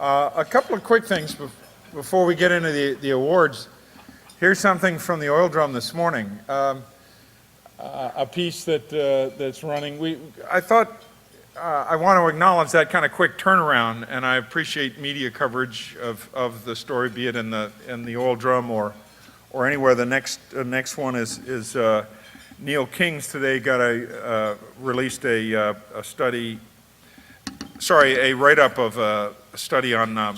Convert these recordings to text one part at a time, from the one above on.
A couple of quick things before we get into the awards. Here's something from the oil drum this morning. A piece that's running. I thought I want to acknowledge that kind of quick turnaround, and I appreciate media coverage of the story, be it in the oil drum or anywhere. The next one is Neil King's today released a study. Sorry, a write-up of a study on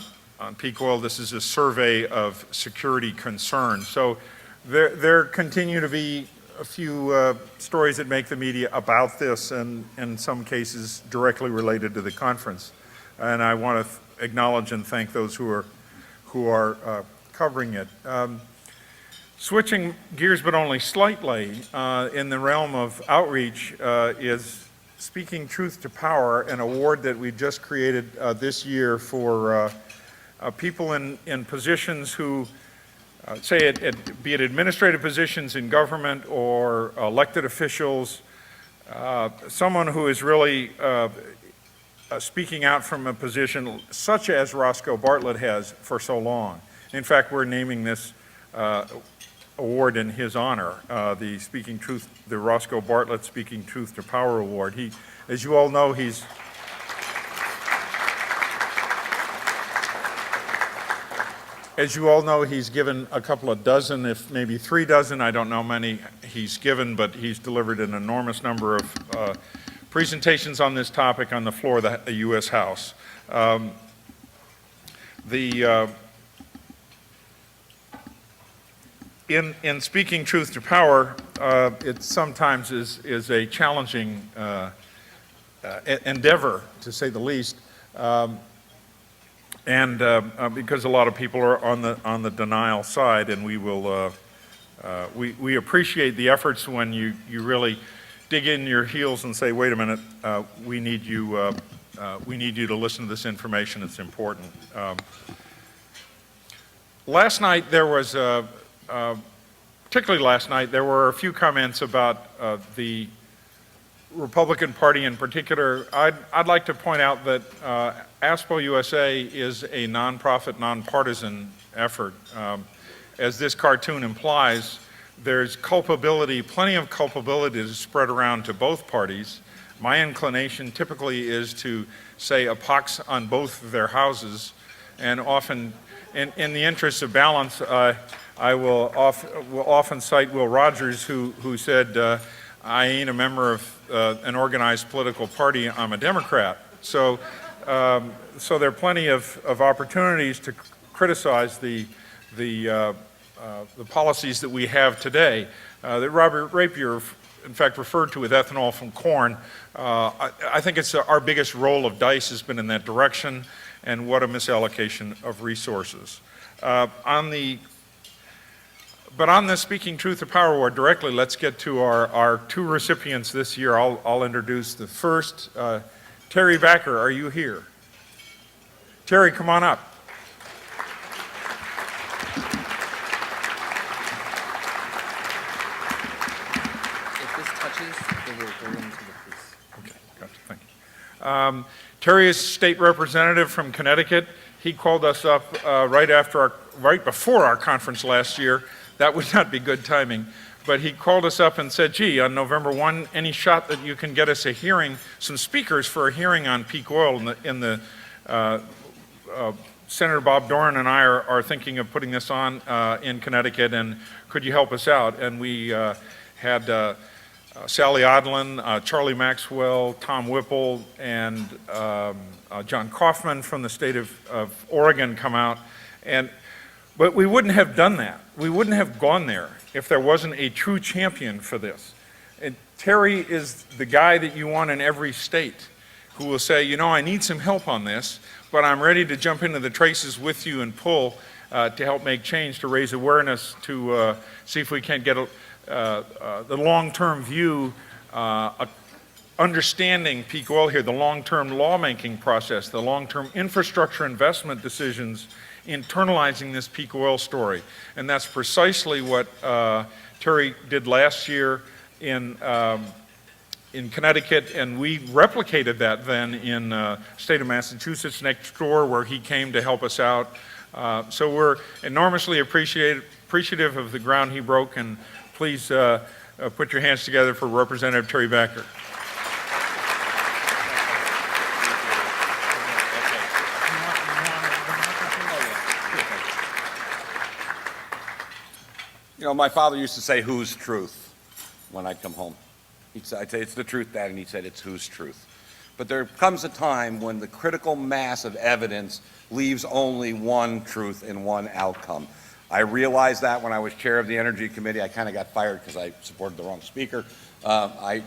peak oil. This is a survey of security concerns. So there continue to be a few stories that make the media about this, and in some cases directly related to the conference. And I want to acknowledge and thank those who are covering it. Switching gears, but only slightly, in the realm of outreach is Speaking Truth to Power, an award that we've just created this year for people in positions who, be it administrative positions in government or elected officials, someone who is really speaking out from a position such as Roscoe Bartlett has for so long. In fact, we're naming this award in his honor, the Roscoe Bartlett Speaking Truth to Power Award. As you all know, he's given a couple of dozen, if maybe 3 dozen, I don't know how many he's given, but he's delivered an enormous number of presentations on this topic on the floor of the U.S. House. In Speaking Truth to Power, it sometimes is a challenging endeavor, to say the least, and because a lot of people are on the denial side, and we appreciate the efforts when you really dig in your heels and say, wait a minute, we need you to listen to this information. It's important. Last night there was particularly last night, there were a few comments about the Republican Party in particular. I'd like to point out that ASPO-USA is a nonprofit, nonpartisan effort. As this cartoon implies, there's culpability, plenty of culpability to spread around to both parties. My inclination typically is to say a pox on both of their houses, and often, in the interest of balance, I will often cite Will Rogers, who said, I ain't a member of an organized political party, I'm a Democrat. So there are plenty of opportunities to criticize the policies that we have today. That Robert Rapier, in fact, referred to with ethanol from corn. I think it's our biggest roll of dice has been in that direction, and what a misallocation of resources. But on the Speaking Truth to Power Award directly, let's get to our 2 recipients this year. I'll introduce the first. Terry Backer, are you here? Terry, come on up. If this touches, it will go into the piece. Okay, gotcha, thank you. Terry is state representative from Connecticut. He called us up right before our conference last year. That would not be good timing, but he called us up and said, gee, on November 1, any shot that you can get us a hearing, some speakers for a hearing on peak oil Senator Bob Doran and I are thinking of putting this on in Connecticut, and could you help us out? And we had Sally Odlin, Charlie Maxwell, Tom Whipple, and John Kaufman from the state of Oregon come out. But we wouldn't have done that. We wouldn't have gone there if there wasn't a true champion for this. And Terry is the guy that you want in every state who will say, you know, I need some help on this, but I'm ready to jump into the traces with you and pull to help make change, to raise awareness, to see if we can't get the long-term view, understanding peak oil here, the long-term lawmaking process, the long-term infrastructure investment decisions, internalizing this peak oil story. And that's precisely what Terry did last year in in Connecticut, and we replicated that then in state of Massachusetts next door, where he came to help us out. So we're enormously appreciative of the ground he broke, and please put your hands together for Representative Terry Backer. You know, my father used to say, "Whose truth?" when I'd come home. I'd say, "It's the truth, Dad," and he'd say, "It's whose truth?" But there comes a time when the critical mass of evidence leaves only one truth and one outcome. I realized that when I was chair of the Energy Committee. I kind of got fired because I supported the wrong speaker. An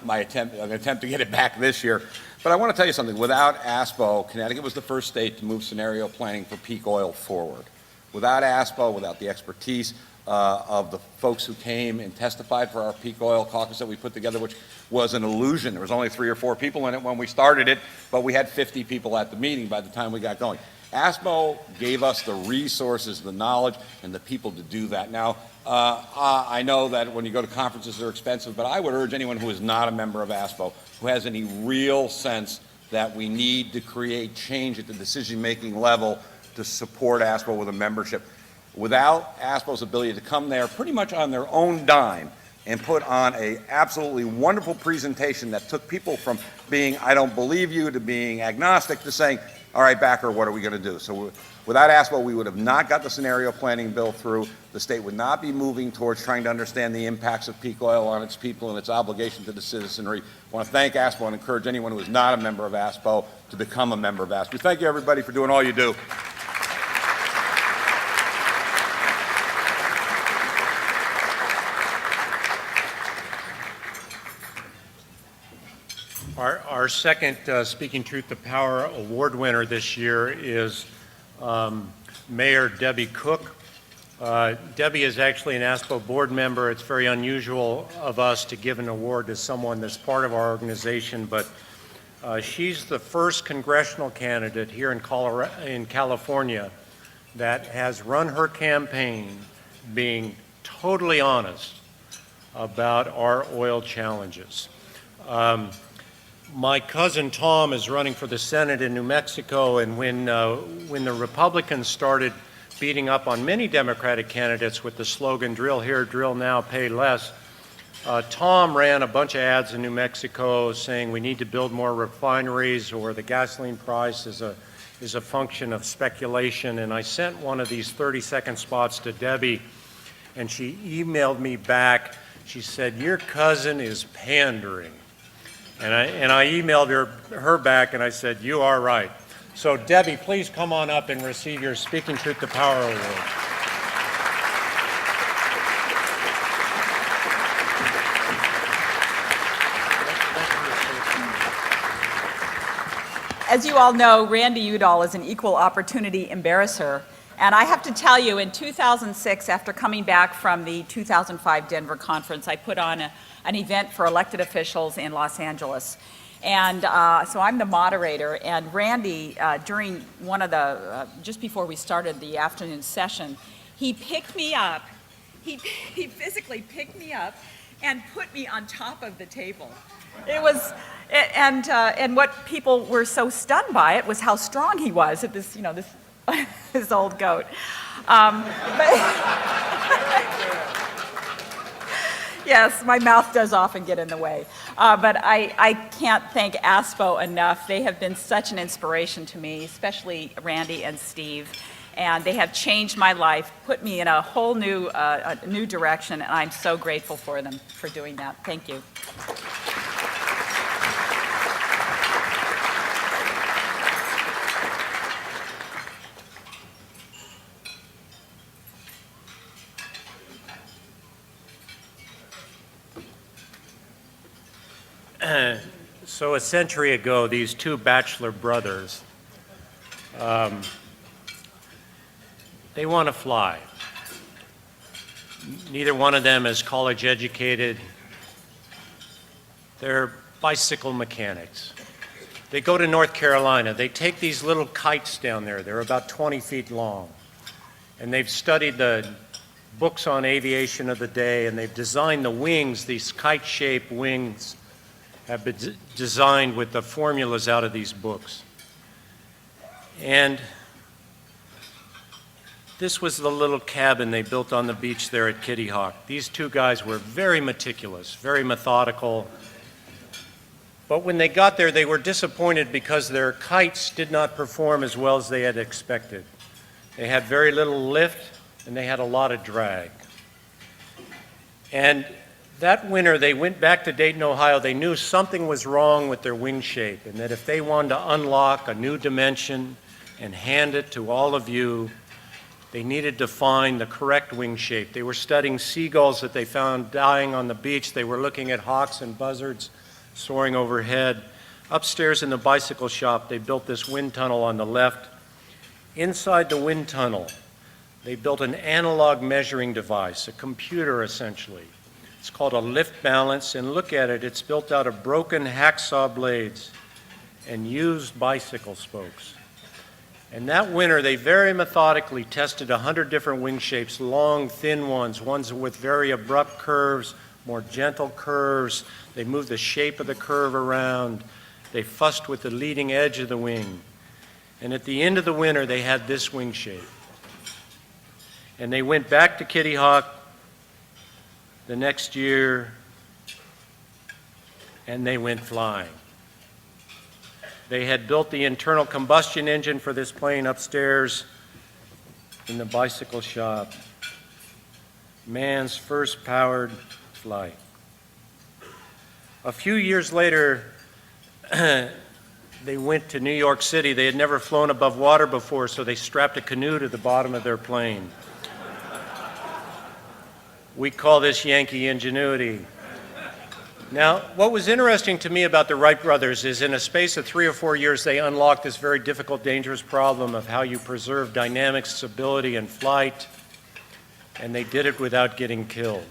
attempt to get it back this year. But I want to tell you something. Without ASPO, Connecticut was the first state to move scenario planning for peak oil forward. Without ASPO, without the expertise of the folks who came and testified for our peak oil caucus that we put together, which was an illusion. There was only 3 or 4 people in it when we started it, but we had 50 people at the meeting by the time we got going. ASPO gave us the resources, the knowledge, and the people to do that. Now, I know that when you go to conferences, they're expensive, but I would urge anyone who is not a member of ASPO, who has any real sense that we need to create change at the decision-making level, to support ASPO with a membership. Without ASPO's ability to come there pretty much on their own dime and put on a absolutely wonderful presentation that took people from being, "I don't believe you," to being agnostic, to saying, "All right, Backer, what are we going to do?" So without ASPO, we would have not got the scenario planning bill through. The state would not be moving towards trying to understand the impacts of peak oil on its people and its obligation to the citizenry. I want to thank ASPO and encourage anyone who is not a member of ASPO to become a member of ASPO. Thank you, everybody, for doing all you do. Our second Speaking Truth to Power award winner this year is Mayor Debbie Cook. Debbie is actually an ASPO board member. It's very unusual of us to give an award to someone that's part of our organization, but she's the first congressional candidate here in California that has run her campaign being totally honest about our oil challenges. My cousin Tom is running for the Senate in New Mexico, and when the Republicans started beating up on many Democratic candidates with the slogan, "Drill here, drill now, pay less," Tom ran a bunch of ads in New Mexico saying we need to build more refineries, or the gasoline price is a function of speculation. And I sent one of these 30-second spots to Debbie, and she emailed me back. She said, "Your cousin is pandering." And I emailed her back, and I said, "You are right." So Debbie, please come on up and receive your Speaking Truth to Power Award. As you all know, Randy Udall is an equal opportunity embarrasser. And I have to tell you, in 2006, after coming back from the 2005 Denver conference, I put on an event for elected officials in Los Angeles. And so I'm the moderator, and Randy, during one of the, just before we started the afternoon session, he picked me up, he physically picked me up and put me on top of the table. It was, and what people were so stunned by it was how strong he was at this, this old goat. Yes, my mouth does often get in the way. But I can't thank ASPO enough. They have been such an inspiration to me, especially Randy and Steve. And they have changed my life, put me in a whole new direction, and I'm so grateful for them for doing that. Thank you. So a century ago, these two bachelor brothers, they want to fly. Neither one of them is college educated. They're bicycle mechanics. They go to North Carolina. They take these little kites down there. They're about 20 feet long. And they've studied the books on aviation of the day, and they've designed the wings, these kite-shaped wings, have been designed with the formulas out of these books. And this was the little cabin they built on the beach there at Kitty Hawk. These two guys were very meticulous, very methodical. But when they got there, they were disappointed because their kites did not perform as well as they had expected. They had very little lift, and they had a lot of drag. And that winter, they went back to Dayton, Ohio. They knew something was wrong with their wing shape, and that if they wanted to unlock a new dimension and hand it to all of you, they needed to find the correct wing shape. They were studying seagulls that they found dying on the beach. They were looking at hawks and buzzards soaring overhead. Upstairs in the bicycle shop, they built this wind tunnel on the left. Inside the wind tunnel, they built an analog measuring device, a computer essentially. It's called a lift balance, and look at it. It's built out of broken hacksaw blades and used bicycle spokes. And that winter, they very methodically tested 100 different wing shapes, long, thin ones with very abrupt curves, more gentle curves. They moved the shape of the curve around. They fussed with the leading edge of the wing. And at the end of the winter, they had this wing shape. And they went back to Kitty Hawk the next year, and they went flying. They had built the internal combustion engine for this plane upstairs in the bicycle shop. Man's first powered flight. A few years later, they went to New York City. They had never flown above water before, so they strapped a canoe to the bottom of their plane. We call this Yankee ingenuity. Now, what was interesting to me about the Wright brothers is in a space of 3 or 4 years, they unlocked this very difficult, dangerous problem of how you preserve dynamic stability in flight, and they did it without getting killed.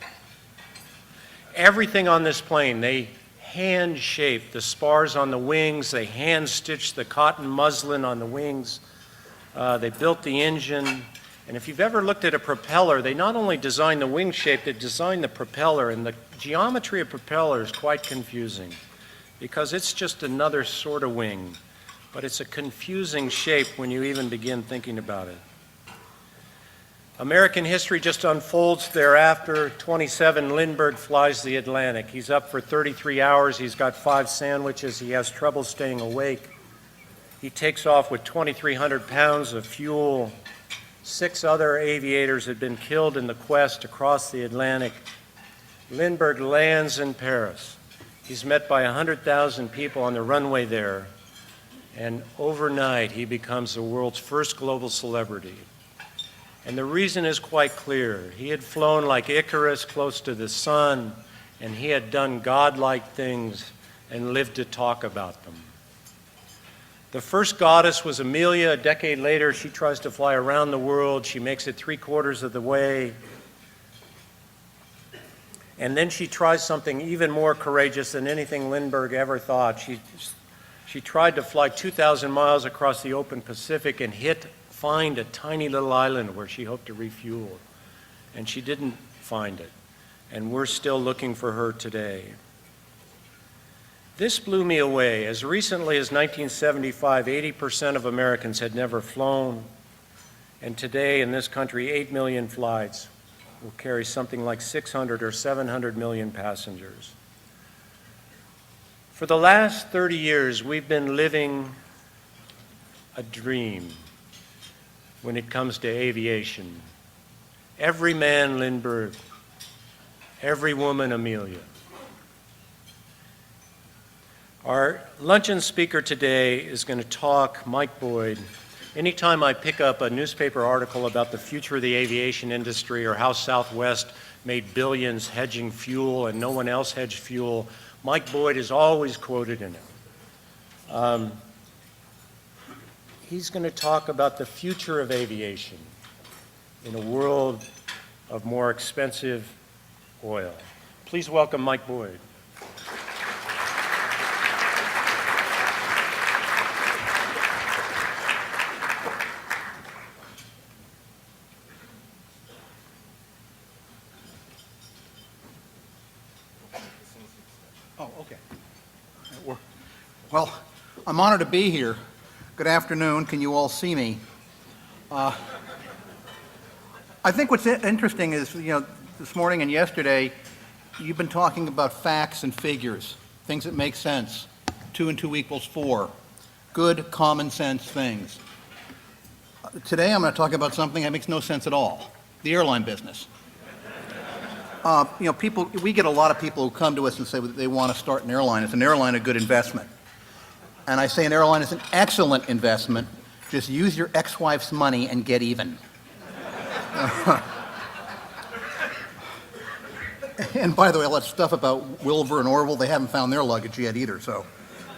Everything on this plane, they hand-shaped the spars on the wings, they hand-stitched the cotton muslin on the wings, they built the engine. And if you've ever looked at a propeller, they not only designed the wing shape, they designed the propeller. And the geometry of propeller is quite confusing because it's just another sort of wing, but it's a confusing shape when you even begin thinking about it. American history just unfolds thereafter. 27, Lindbergh flies the Atlantic. He's up for 33 hours. He's got 5 sandwiches. He has trouble staying awake. He takes off with 2,300 pounds of fuel. 6 other aviators had been killed in the quest to cross the Atlantic. Lindbergh lands in Paris. He's met by 100,000 people on the runway there, and overnight he becomes the world's first global celebrity. And the reason is quite clear. He had flown like Icarus close to the sun, and he had done godlike things and lived to talk about them. The first goddess was Amelia. A decade later, she tries to fly around the world. She makes it 3/4 of the way. And then she tries something even more courageous than anything Lindbergh ever thought. She tried to fly 2,000 miles across the open Pacific and find a tiny little island where she hoped to refuel. And she didn't find it. And we're still looking for her today. This blew me away. As recently as 1975, 80% of Americans had never flown. And today in this country, 8 million flights will carry something like 600 or 700 million passengers. For the last 30 years, we've been living a dream when it comes to aviation. Every man, Lindbergh. Every woman, Amelia. Our luncheon speaker today is going to talk, Mike Boyd. Anytime I pick up a newspaper article about the future of the aviation industry or how Southwest made billions hedging fuel and no one else hedged fuel, Mike Boyd is always quoted in it. He's going to talk about the future of aviation in a world of more expensive oil. Please welcome Mike Boyd. Oh, okay. Well, I'm honored to be here. Good afternoon. Can you all see me? I think what's interesting is, this morning and yesterday, you've been talking about facts and figures, things that make sense. 2 and 2 equals 4. Good, common sense things. Today, I'm going to talk about something that makes no sense at all, the airline business. We get a lot of people who come to us and say that they want to start an airline. Is an airline a good investment? And I say an airline is an excellent investment. Just use your ex-wife's money and get even. And by the way, all that stuff about Wilbur and Orville, they haven't found their luggage yet either. So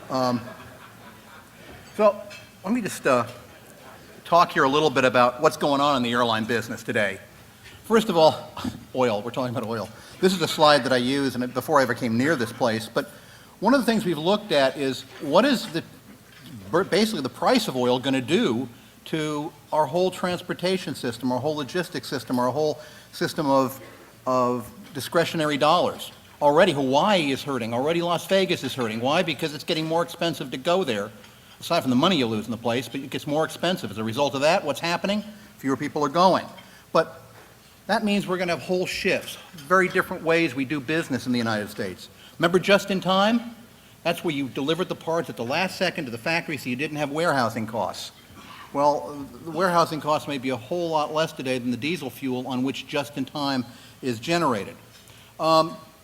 let me just talk here a little bit about what's going on in the airline business today. First of all, oil. We're talking about oil. This is a slide that I use before I ever came near this place. But one of the things we've looked at is what is basically the price of oil going to do to our whole transportation system, our whole logistics system, our whole system of discretionary dollars. Already Hawaii is hurting. Already Las Vegas is hurting. Why? Because it's getting more expensive to go there. Aside from the money you lose in the place, but it gets more expensive. As a result of that, what's happening? Fewer people are going. But that means we're going to have whole shifts, very different ways we do business in the United States. Remember just in time? That's where you delivered the parts at the last second to the factory so you didn't have warehousing costs. Well, the warehousing costs may be a whole lot less today than the diesel fuel on which just in time is generated.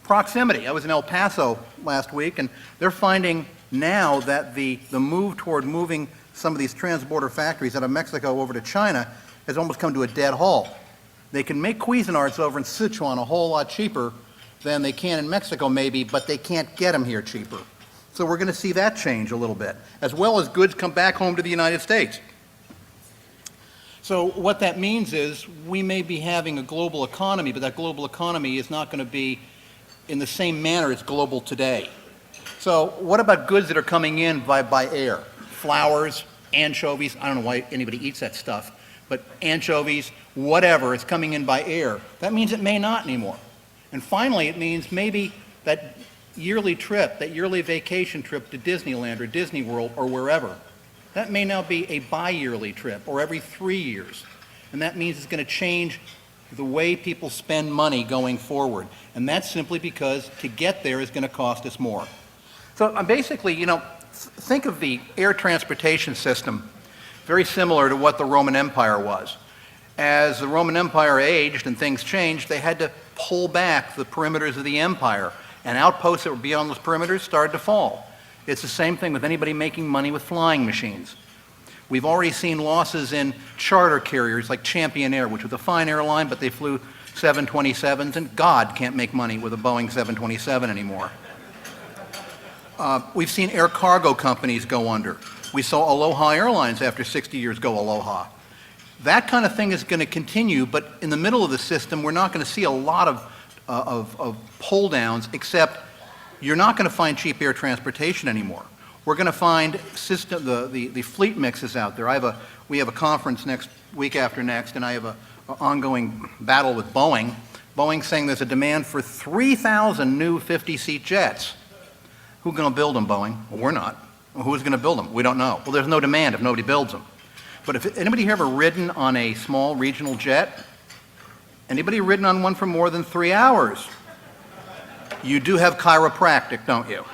Proximity. I was in El Paso last week, and they're finding now that the move toward moving some of these transborder factories out of Mexico over to China has almost come to a dead halt. They can make Cuisinarts over in Sichuan a whole lot cheaper than they can in Mexico maybe, but they can't get them here cheaper. So we're going to see that change a little bit, as well as goods come back home to the United States. So what that means is we may be having a global economy, but that global economy is not going to be in the same manner as global today. So what about goods that are coming in by air? Flowers, anchovies, I don't know why anybody eats that stuff, but anchovies, whatever, is coming in by air. That means it may not anymore. And finally, it means maybe that yearly trip, that yearly vacation trip to Disneyland or Disney World or wherever, that may now be a bi-yearly trip or every 3 years. And that means it's going to change the way people spend money going forward. And that's simply because to get there is going to cost us more. So basically, think of the air transportation system very similar to what the Roman Empire was. As the Roman Empire aged and things changed, they had to pull back the perimeters of the empire, and outposts that were beyond those perimeters started to fall. It's the same thing with anybody making money with flying machines. We've already seen losses in charter carriers like Champion Air, which was a fine airline, but they flew 727s, and God can't make money with a Boeing 727 anymore. We've seen air cargo companies go under. We saw Aloha Airlines after 60 years go Aloha. That kind of thing is going to continue, but in the middle of the system, we're not going to see a lot of pull downs, except you're not going to find cheap air transportation anymore. We're going to find the fleet mixes out there. We have a conference week after next, and I have an ongoing battle with Boeing. Boeing's saying there's a demand for 3,000 new 50-seat jets. Who's going to build them, Boeing? Well, we're not. Well, who's going to build them? We don't know. Well, there's no demand if nobody builds them. But if anybody here ever ridden on a small regional jet? Anybody ridden on one for more than 3 hours? You do have chiropractic, don't you?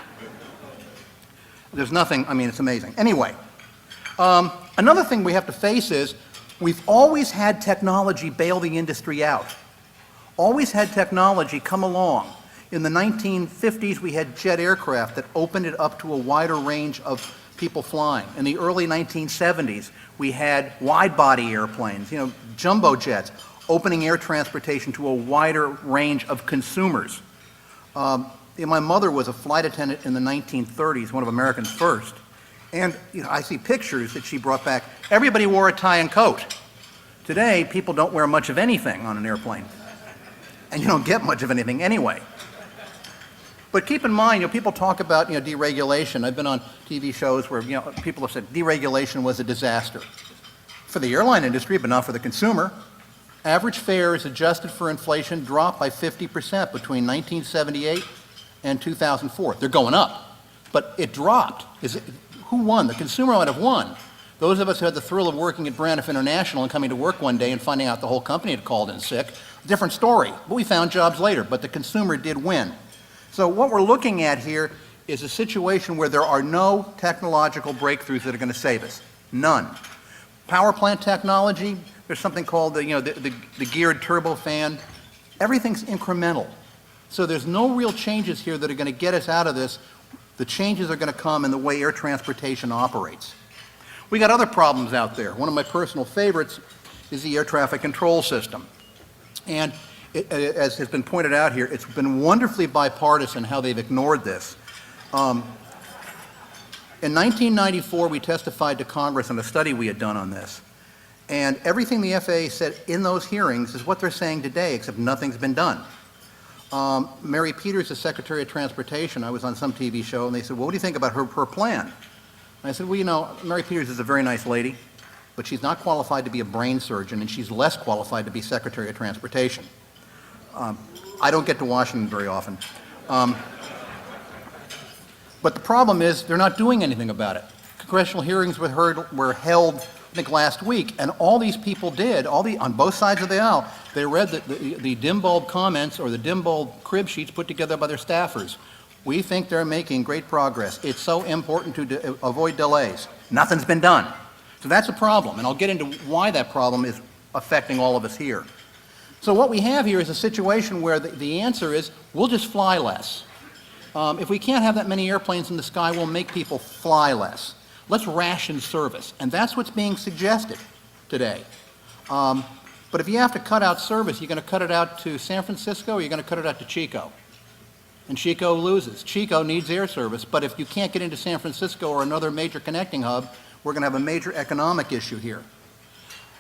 There's nothing, it's amazing. Anyway, another thing we have to face is we've always had technology bail the industry out. Always had technology come along. In the 1950s, we had jet aircraft that opened it up to a wider range of people flying. In the early 1970s, we had wide-body airplanes, jumbo jets, opening air transportation to a wider range of consumers. My mother was a flight attendant in the 1930s, one of America's first. And I see pictures that she brought back. Everybody wore a tie and coat. Today, people don't wear much of anything on an airplane. And you don't get much of anything anyway. But keep in mind, people talk about deregulation. I've been on TV shows where people have said deregulation was a disaster for the airline industry, but not for the consumer. Average fares adjusted for inflation dropped by 50% between 1978 and 2004. They're going up. but it dropped. Who won? The consumer might have won. Those of us who had the thrill of working at Braniff International and coming to work one day and finding out the whole company had called in sick, different story. But we found jobs later, but the consumer did win. So what we're looking at here is a situation where there are no technological breakthroughs that are going to save us. None. Power plant technology, there's something called the geared turbofan. Everything's incremental. So there's no real changes here that are going to get us out of this. The changes are going to come in the way air transportation operates. We got other problems out there. One of my personal favorites is the air traffic control system. And as has been pointed out here, it's been wonderfully bipartisan how they've ignored this. In 1994, we testified to Congress on a study we had done on this. And everything the FAA said in those hearings is what they're saying today, except nothing's been done. Mary Peters, the Secretary of Transportation, I was on some TV show, and they said, well, what do you think about her plan? And I said, well, you know, Mary Peters is a very nice lady, but she's not qualified to be a brain surgeon, and she's less qualified to be Secretary of Transportation. I don't get to Washington very often. But the problem is they're not doing anything about it. Congressional hearings were held, I think, last week, and all these people did, on both sides of the aisle, they read the dim bulb comments or the dim bulb crib sheets put together by their staffers. We think they're making great progress. It's so important to avoid delays. Nothing's been done. So that's a problem, and I'll get into why that problem is affecting all of us here. So what we have here is a situation where the answer is we'll just fly less. If we can't have that many airplanes in the sky, we'll make people fly less. Let's ration service, and that's what's being suggested today. But if you have to cut out service, you're going to cut it out to San Francisco or you're going to cut it out to Chico. And Chico loses. Chico needs air service, but if you can't get into San Francisco or another major connecting hub, we're going to have a major economic issue here.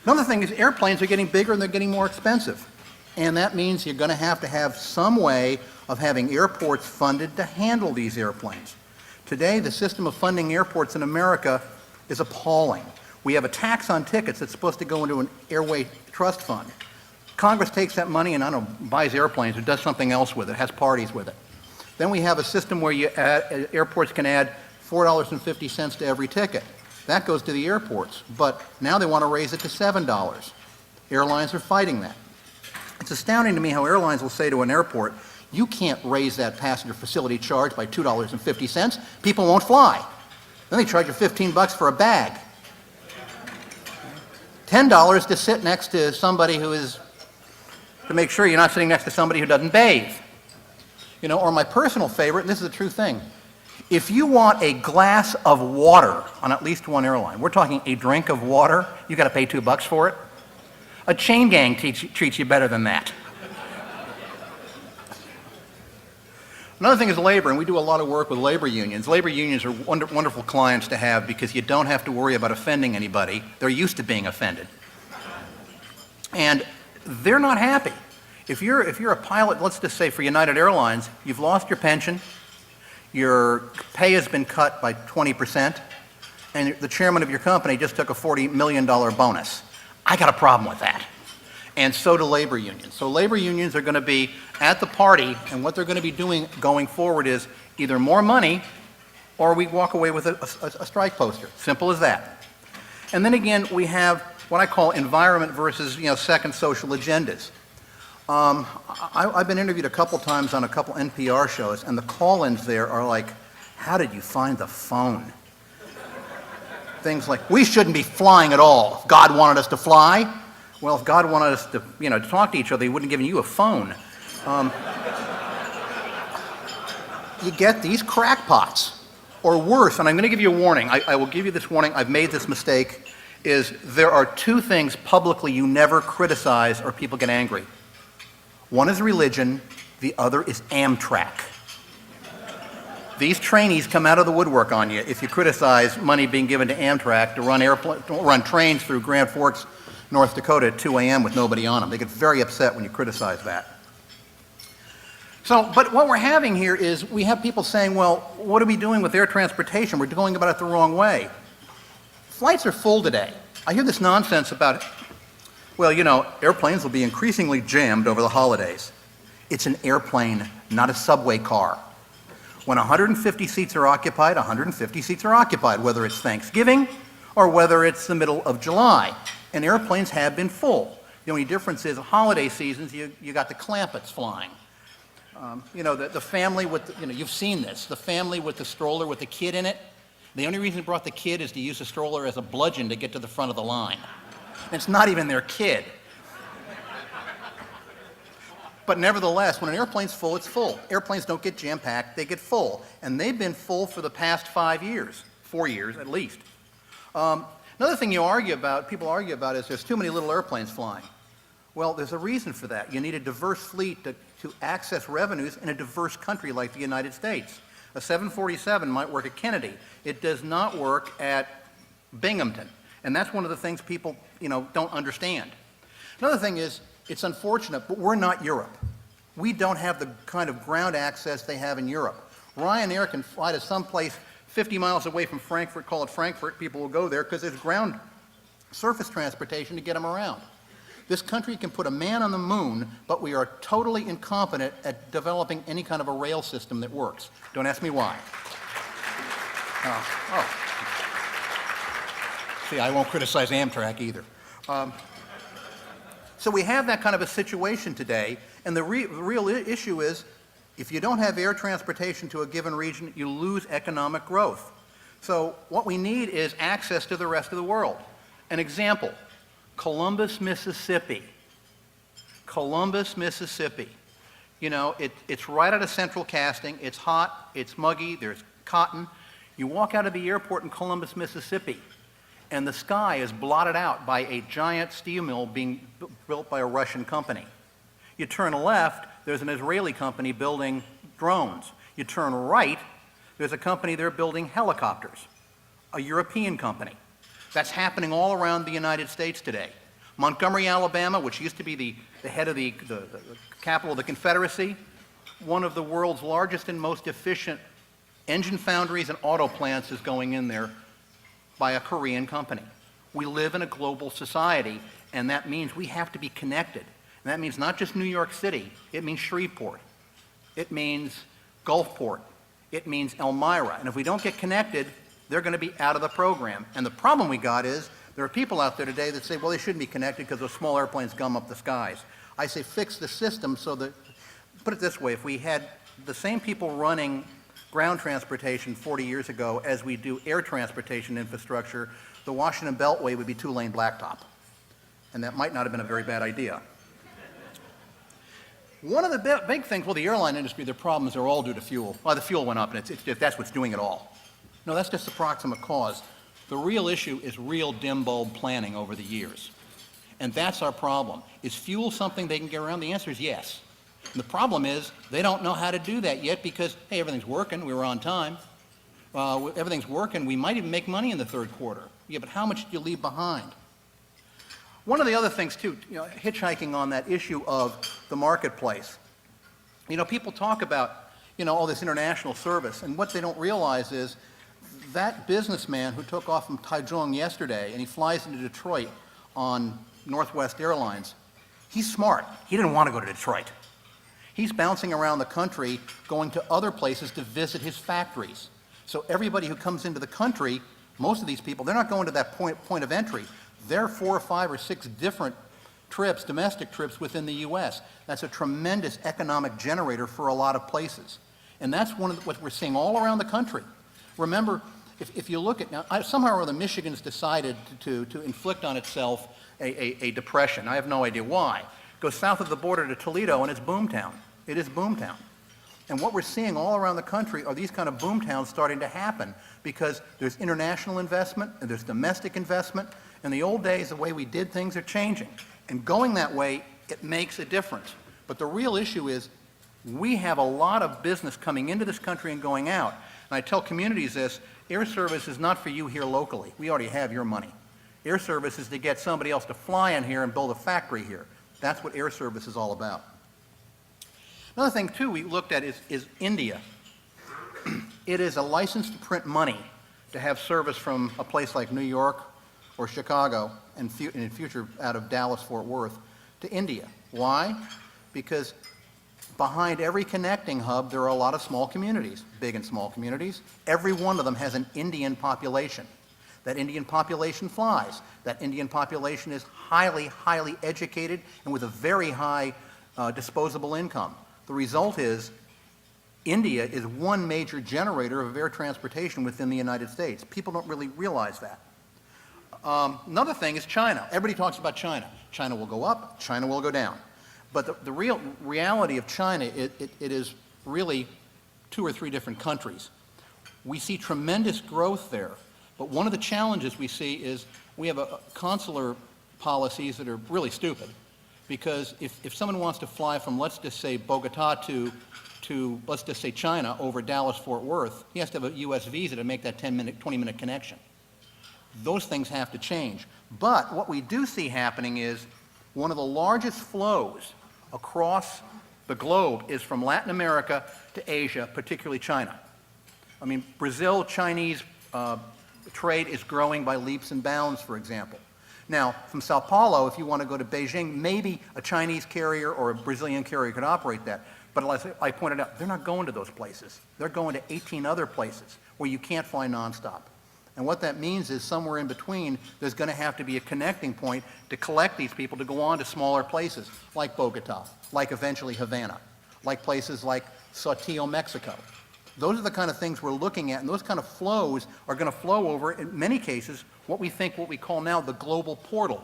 Another thing is airplanes are getting bigger and they're getting more expensive. And that means you're going to have some way of having airports funded to handle these airplanes. Today, the system of funding airports in America is appalling. We have a tax on tickets that's supposed to go into an airway trust fund. Congress takes that money and, I don't know, buys airplanes or does something else with it, has parties with it. Then we have a system where airports can add $4.50 to every ticket. That goes to the airports, but now they want to raise it to $7. Airlines are fighting that. It's astounding to me how airlines will say to an airport, you can't raise that passenger facility charge by $2.50. People won't fly. Then they charge you $15 for a bag. $10 to sit next to somebody to make sure you're not sitting next to somebody who doesn't bathe. You know, or my personal favorite, and this is a true thing, if you want a glass of water on at least one airline, we're talking a drink of water, you got to pay $2 for it. A chain gang treats you better than that. Another thing is labor, and we do a lot of work with labor unions. Labor unions are wonderful clients to have because you don't have to worry about offending anybody. They're used to being offended. And they're not happy. If you're a pilot, let's just say for United Airlines, you've lost your pension, your pay has been cut by 20%, and the chairman of your company just took a $40 million bonus. I got a problem with that. And so do labor unions. So labor unions are going to be at the party, and what they're going to be doing going forward is either more money or we walk away with a strike poster. Simple as that. And then again, we have what I call environment versus, second social agendas. I've been interviewed a couple times on a couple NPR shows, and the call-ins there are like, how did you find the phone? Things like, we shouldn't be flying at all. If God wanted us to fly, well, if God wanted us to, to talk to each other, he wouldn't have given you a phone. You get these crackpots, or worse, and I'm going to give you a warning. I will give you this warning. I've made this mistake, is there are two things publicly you never criticize or people get angry. One is religion, the other is Amtrak. These trainees come out of the woodwork on you if you criticize money being given to Amtrak to run trains through Grand Forks, North Dakota at 2 a.m. with nobody on them. They get very upset when you criticize that. So, but what we're having here is we have people saying, well, what are we doing with air transportation? We're going about it the wrong way. Flights are full today. I hear this nonsense about, well, airplanes will be increasingly jammed over the holidays. It's an airplane, not a subway car. When 150 seats are occupied, 150 seats are occupied, whether it's Thanksgiving or whether it's the middle of July. And airplanes have been full. The only difference is holiday seasons, you got the clampets flying. The family with, you've seen this, the family with the stroller with the kid in it. The only reason they brought the kid is to use the stroller as a bludgeon to get to the front of the line. And it's not even their kid. But nevertheless, when an airplane's full, it's full. Airplanes don't get jam-packed, they get full. And they've been full for the past 5 years, 4 years at least. Another thing people argue about is there's too many little airplanes flying. Well, there's a reason for that. You need a diverse fleet to access revenues in a diverse country like the United States. A 747 might work at Kennedy. It does not work at Binghamton. And that's one of the things people, don't understand. Another thing is, it's unfortunate, but we're not Europe. We don't have the kind of ground access they have in Europe. Ryanair can fly to some place 50 miles away from Frankfurt, call it Frankfurt, people will go there because there's ground surface transportation to get them around. This country can put a man on the moon, but we are totally incompetent at developing any kind of a rail system that works. Don't ask me why. See, I won't criticize Amtrak either. So we have that kind of a situation today, and the real issue is, if you don't have air transportation to a given region, you lose economic growth. So what we need is access to the rest of the world. An example, Columbus, Mississippi. Columbus, Mississippi. It's right out of central casting. It's hot, it's muggy, there's cotton. You walk out of the airport in Columbus, Mississippi, and the sky is blotted out by a giant steel mill being built by a Russian company. You turn left, there's an Israeli company building drones. You turn right, there's a company there building helicopters, a European company. That's happening all around the United States today. Montgomery, Alabama, which used to be the head of the capital of the Confederacy, one of the world's largest and most efficient engine foundries and auto plants is going in there by a Korean company. We live in a global society, and that means we have to be connected. And that means not just New York City, it means Shreveport, it means Gulfport, it means Elmira. And if we don't get connected, they're going to be out of the program. And the problem we got is, there are people out there today that say, well, they shouldn't be connected because those small airplanes gum up the skies. I say fix the system so that, put it this way, if we had the same people running ground transportation 40 years ago as we do air transportation infrastructure, the Washington Beltway would be two-lane blacktop. And that might not have been a very bad idea. One of the big things, well, the airline industry, their problems are all due to fuel. Well, the fuel went up, and that's what's doing it all. No, that's just the proximate cause. The real issue is real dim bulb planning over the years. And that's our problem. Is fuel something they can get around? The answer is yes. And the problem is they don't know how to do that yet because, hey, everything's working, we were on time. Everything's working, we might even make money in the third quarter. Yeah, but how much do you leave behind? One of the other things, too, hitchhiking on that issue of the marketplace. People talk about, all this international service, and what they don't realize is that businessman who took off from Taichung yesterday and he flies into Detroit on Northwest Airlines, he's smart. He didn't want to go to Detroit. He's bouncing around the country, going to other places to visit his factories. So everybody who comes into the country, most of these people, they're not going to that point of entry. They're 4 or 5 or 6 different trips, domestic trips within the U.S. That's a tremendous economic generator for a lot of places. And that's what we're seeing all around the country. Remember, if you look at, now, somehow or other, Michigan's decided to inflict on itself a depression. I have no idea why. It goes south of the border to Toledo, and it's boomtown. It is boomtown. And what we're seeing all around the country are these kind of boomtowns starting to happen because there's international investment and there's domestic investment. In the old days, the way we did things are changing. And going that way, it makes a difference. But the real issue is we have a lot of business coming into this country and going out. And I tell communities this, air service is not for you here locally. We already have your money. Air service is to get somebody else to fly in here and build a factory here. That's what air service is all about. Another thing, too, we looked at is India. It is a license to print money to have service from a place like New York or Chicago, and in the future out of Dallas, Fort Worth, to India. Why? Because Behind every connecting hub, there are a lot of small communities, big and small communities. Every one of them has an Indian population. That Indian population flies. That Indian population is highly, highly educated and with a very high disposable income. The result is India is one major generator of air transportation within the United States. People don't really realize that. Another thing is China. Everybody talks about China. China will go up, China will go down. But the real reality of China, it is really 2 or 3 different countries. We see tremendous growth there, but one of the challenges we see is we have consular policies that are really stupid, because if someone wants to fly from, let's just say, Bogota to let's just say China over Dallas-Fort Worth, he has to have a U.S. visa to make that 20-minute connection. Those things have to change. But what we do see happening is one of the largest flows across the globe is from Latin America to Asia, particularly China. I mean, Brazil-Chinese trade is growing by leaps and bounds, for example. Now, from Sao Paulo, if you want to go to Beijing, maybe a Chinese carrier or a Brazilian carrier could operate that. But as I pointed out, they're not going to those places. They're going to 18 other places where you can't fly nonstop. And what that means is somewhere in between, there's going to have to be a connecting point to collect these people to go on to smaller places, like Bogota, like eventually Havana, like places like Saltillo, Mexico. Those are the kind of things we're looking at, and those kind of flows are going to flow over, in many cases, what we call now the global portal,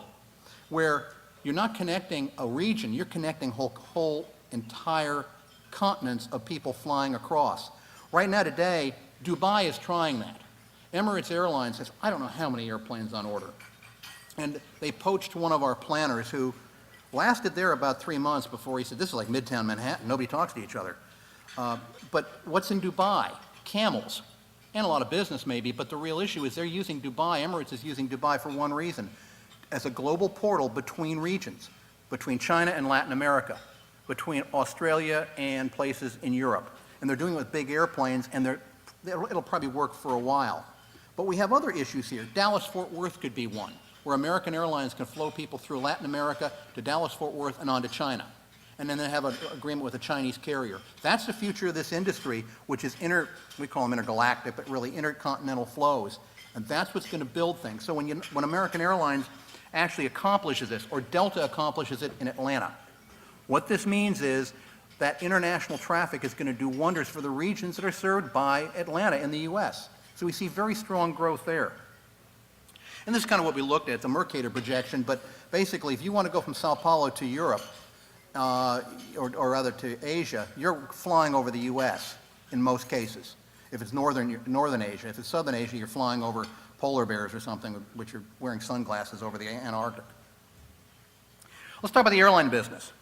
where you're not connecting a region, you're connecting whole entire continents of people flying across. Right now today, Dubai is trying that. Emirates Airlines has, I don't know how many airplanes on order. And they poached one of our planners who lasted there about 3 months before he said, this is like Midtown Manhattan, nobody talks to each other. But what's in Dubai? Camels. And a lot of business maybe, but the real issue is they're using Dubai, Emirates is using Dubai for one reason, as a global portal between regions, between China and Latin America, between Australia and places in Europe. And they're doing it with big airplanes, and it'll probably work for a while. But we have other issues here. Dallas-Fort Worth could be one, where American Airlines can flow people through Latin America to Dallas-Fort Worth and on to China. And then they have an agreement with a Chinese carrier. That's the future of this industry, which is we call them intergalactic, but really intercontinental flows. And that's what's going to build things. So when American Airlines actually accomplishes this, or Delta accomplishes it in Atlanta, what this means is that international traffic is going to do wonders for the regions that are served by Atlanta in the U.S. So we see very strong growth there. And this is kind of what we looked at, the Mercator projection, but basically if you want to go from Sao Paulo to Europe, or rather to Asia, you're flying over the U.S. in most cases. If it's northern Asia. If it's southern Asia, you're flying over polar bears or something, which you're wearing sunglasses over the Antarctic. Let's talk about the airline business.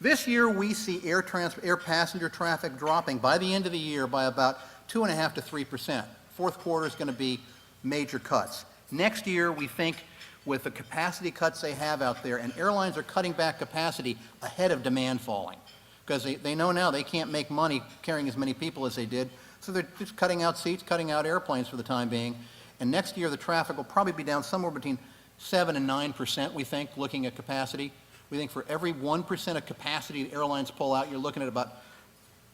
This year, we see air passenger traffic dropping by the end of the year by about 2.5% to 3%. Fourth quarter is going to be major cuts. Next year, we think with the capacity cuts they have out there, and airlines are cutting back capacity ahead of demand falling, because they know now they can't make money carrying as many people as they did, so they're just cutting out seats, cutting out airplanes for the time being. And next year, the traffic will probably be down somewhere between 7% and 9%, we think, looking at capacity. We think for every 1% of capacity the airlines pull out, you're looking at about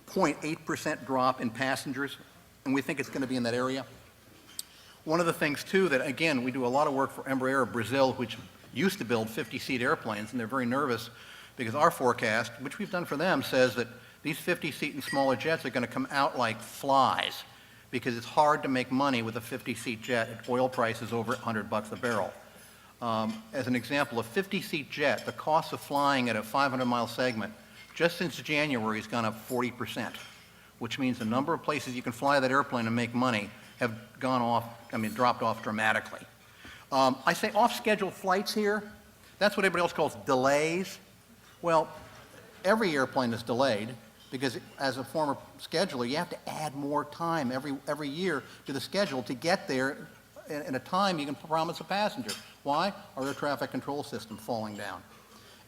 0.8% drop in passengers, and we think it's going to be in that area. One of the things, too, that, again, we do a lot of work for Embraer of Brazil, which used to build 50-seat airplanes, and they're very nervous because our forecast, which we've done for them, says that these 50-seat and smaller jets are going to come out like flies because it's hard to make money with a 50-seat jet at oil prices over $100 a barrel. As an example, a 50-seat jet, the cost of flying at a 500-mile segment, just since January has gone up 40%, which means the number of places you can fly that airplane and make money have dropped off dramatically. I say off-schedule flights here. That's what everybody else calls delays. Well, every airplane is delayed because as a former scheduler, you have to add more time every year to the schedule to get there in a time you can promise a passenger. Why? Our air traffic control system falling down.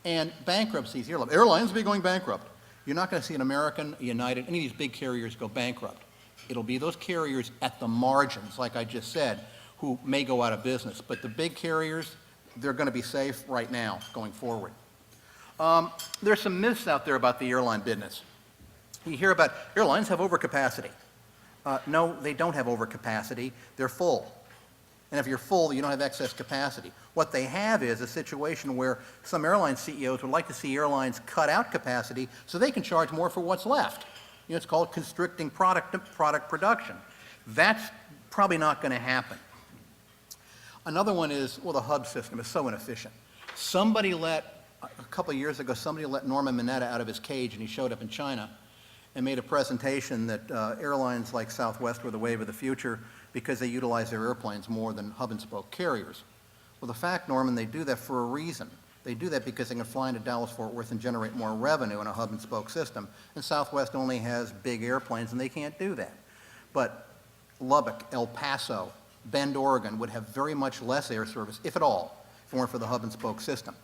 And bankruptcies. Airlines will be going bankrupt. You're not going to see an American, United, any of these big carriers go bankrupt. It'll be those carriers at the margins, like I just said, who may go out of business. But the big carriers, they're going to be safe right now going forward. There's some myths out there about the airline business. You hear about airlines have overcapacity. No, they don't have overcapacity. They're full. And if you're full, you don't have excess capacity. What they have is a situation where some airline CEOs would like to see airlines cut out capacity so they can charge more for what's left. You know, it's called constricting product production. That's probably not going to happen. Another one is, well, the hub system is so inefficient. A couple of years ago, somebody let Norman Mineta out of his cage, and he showed up in China and made a presentation that airlines like Southwest were the wave of the future because they utilize their airplanes more than hub and spoke carriers. Well, the fact, Norman, they do that for a reason. They do that because they can fly into Dallas-Fort Worth and generate more revenue in a hub and spoke system. And Southwest only has big airplanes, and they can't do that. But Lubbock, El Paso, Bend, Oregon would have very much less air service, if at all, if it weren't for the hub and spoke system.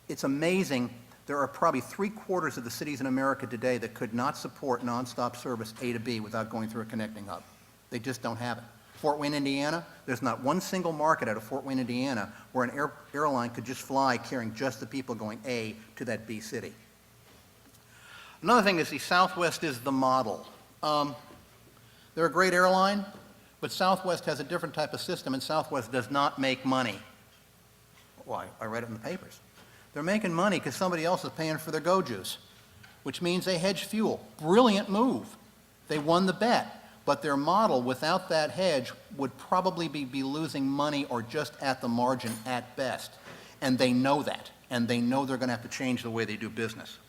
It's amazing. There are probably 3/4 of the cities in America today that could not support nonstop service A to B without going through a connecting hub. They just don't have it. Fort Wayne, Indiana, there's not one single market out of Fort Wayne, Indiana, where an airline could just fly carrying just the people going A to that B city. Another thing is the Southwest is the model. They're a great airline, but Southwest has a different type of system, and Southwest does not make money. Why? I read it in the papers. They're making money because somebody else is paying for their go juice, which means they hedge fuel. Brilliant move. They won the bet, but their model without that hedge would probably be losing money or just at the margin at best. And they know that, and they know they're going to have to change the way they do business.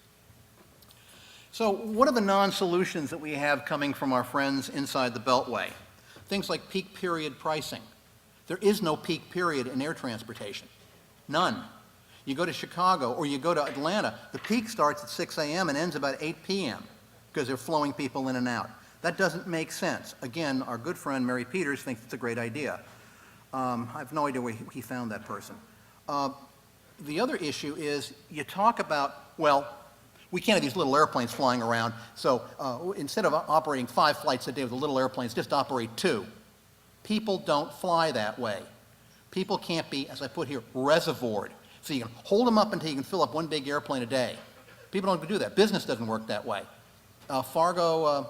So what are the non-solutions that we have coming from our friends inside the Beltway? Things like peak period pricing. There is no peak period in air transportation. None. You go to Chicago or you go to Atlanta, the peak starts at 6 a.m. and ends about 8 p.m. because they're flowing people in and out. That doesn't make sense. Again, our good friend Mary Peters thinks it's a great idea. I have no idea where he found that person. The other issue is you talk about, well, we can't have these little airplanes flying around, so instead of operating 5 flights a day with the little airplanes, just operate 2. People don't fly that way. People can't be, as I put here, reservoired. So you can hold them up until you can fill up 1 big airplane a day. People don't do that. Business doesn't work that way. Aberdeen,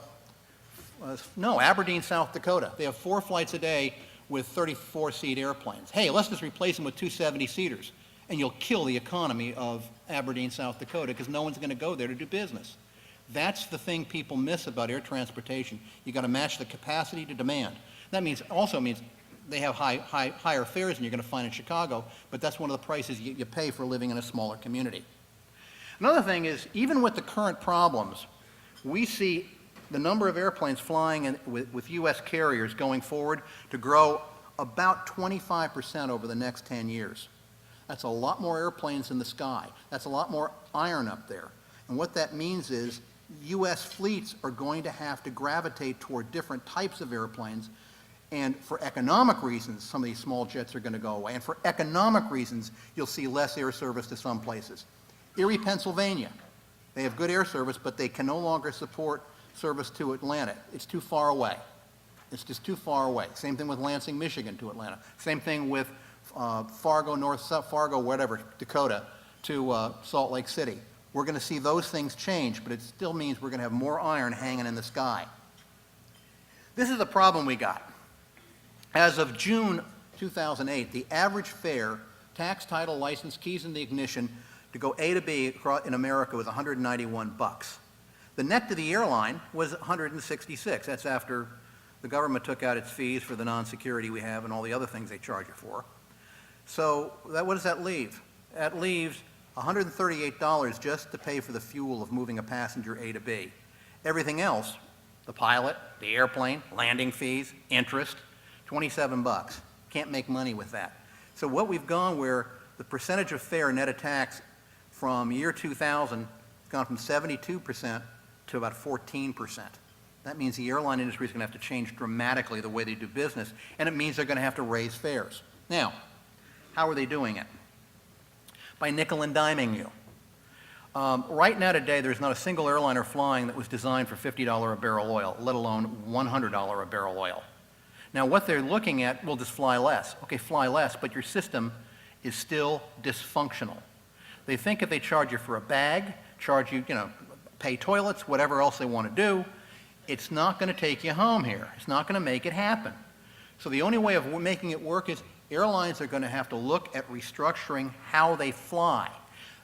South Dakota. They have 4 flights a day with 34-seat airplanes. Hey, let's just replace them with 2 70-seaters, and you'll kill the economy of Aberdeen, South Dakota, because no one's going to go there to do business. That's the thing people miss about air transportation. You got to match the capacity to demand. That also means they have higher fares than you're going to find in Chicago, but that's one of the prices you pay for living in a smaller community. Another thing is, even with the current problems, we see the number of airplanes flying with U.S. carriers going forward to grow about 25% over the next 10 years. That's a lot more airplanes in the sky. That's a lot more iron up there. And what that means is U.S. fleets are going to have to gravitate toward different types of airplanes. And for economic reasons, some of these small jets are going to go away. And for economic reasons, you'll see less air service to some places. Erie, Pennsylvania, they have good air service, but they can no longer support service to Atlanta. It's too far away. It's just too far away. Same thing with Lansing, Michigan to Atlanta. Same thing with Fargo, whatever, Dakota to Salt Lake City. We're going to see those things change, but it still means we're going to have more iron hanging in the sky. This is a problem we got. As of June 2008, the average fare, tax, title, license, keys in the ignition, to go A to B in America was $191. The net to the airline was $166. That's after the government took out its fees for the non-security we have and all the other things they charge you for. So what does that leave? That leaves $138 just to pay for the fuel of moving a passenger A to B. Everything else, the pilot, the airplane, landing fees, interest, $27. Can't make money with that. So what we've gone where the percentage of fare net of tax from year 2000 has gone from 72% to about 14%. That means the airline industry is going to have to change dramatically the way they do business, and it means they're going to have to raise fares. Now, how are they doing it? By nickel and diming you. Right now today, there's not a single airliner flying that was designed for $50 a barrel oil, let alone $100 a barrel oil. Now, what they're looking at, we'll just fly less. Okay, fly less, but your system is still dysfunctional. They think if they charge you for a bag, charge you, pay toilets, whatever else they want to do, it's not going to take you home here. It's not going to make it happen. So the only way of making it work is airlines are going to have to look at restructuring how they fly.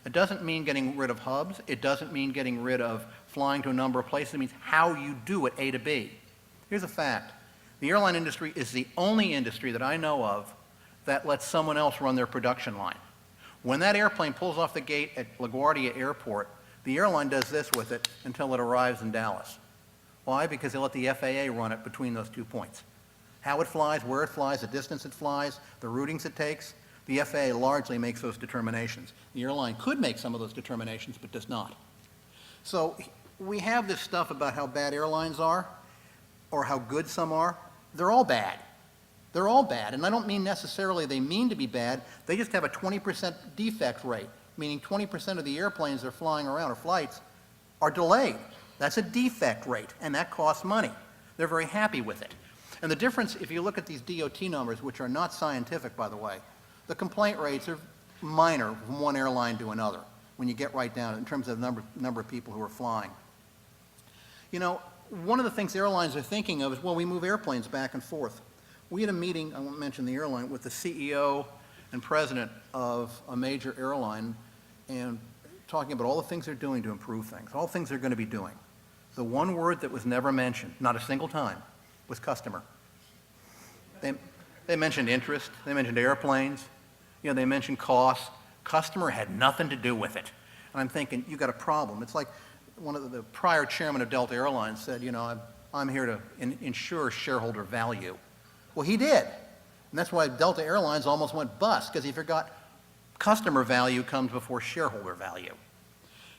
It doesn't mean getting rid of hubs. It doesn't mean getting rid of flying to a number of places. It means how you do it A to B. Here's a fact. The airline industry is the only industry that I know of that lets someone else run their production line. When that airplane pulls off the gate at LaGuardia Airport, the airline does this with it until it arrives in Dallas. Why? Because they let the FAA run it between those 2 points. How it flies, where it flies, the distance it flies, the routings it takes, the FAA largely makes those determinations. The airline could make some of those determinations, but does not. So we have this stuff about how bad airlines are, or how good some are. They're all bad. They're all bad, and I don't mean necessarily they mean to be bad. They just have a 20% defect rate, meaning 20% of the airplanes they're flying around, or flights, are delayed. That's a defect rate, and that costs money. They're very happy with it. And the difference, if you look at these DOT numbers, which are not scientific, by the way, the complaint rates are minor from one airline to another when you get right down in terms of the number of people who are flying. One of the things airlines are thinking of is, well, we move airplanes back and forth. We had a meeting, I won't mention the airline, with the CEO and president of a major airline, and talking about all the things they're doing to improve things, all the things they're going to be doing. The one word that was never mentioned, not a single time, was customer. They mentioned interest, they mentioned airplanes, they mentioned costs. Customer had nothing to do with it. And I'm thinking, you got a problem. It's like one of the prior chairman of Delta Airlines said, I'm here to ensure shareholder value. Well, he did. And that's why Delta Airlines almost went bust, because he forgot customer value comes before shareholder value.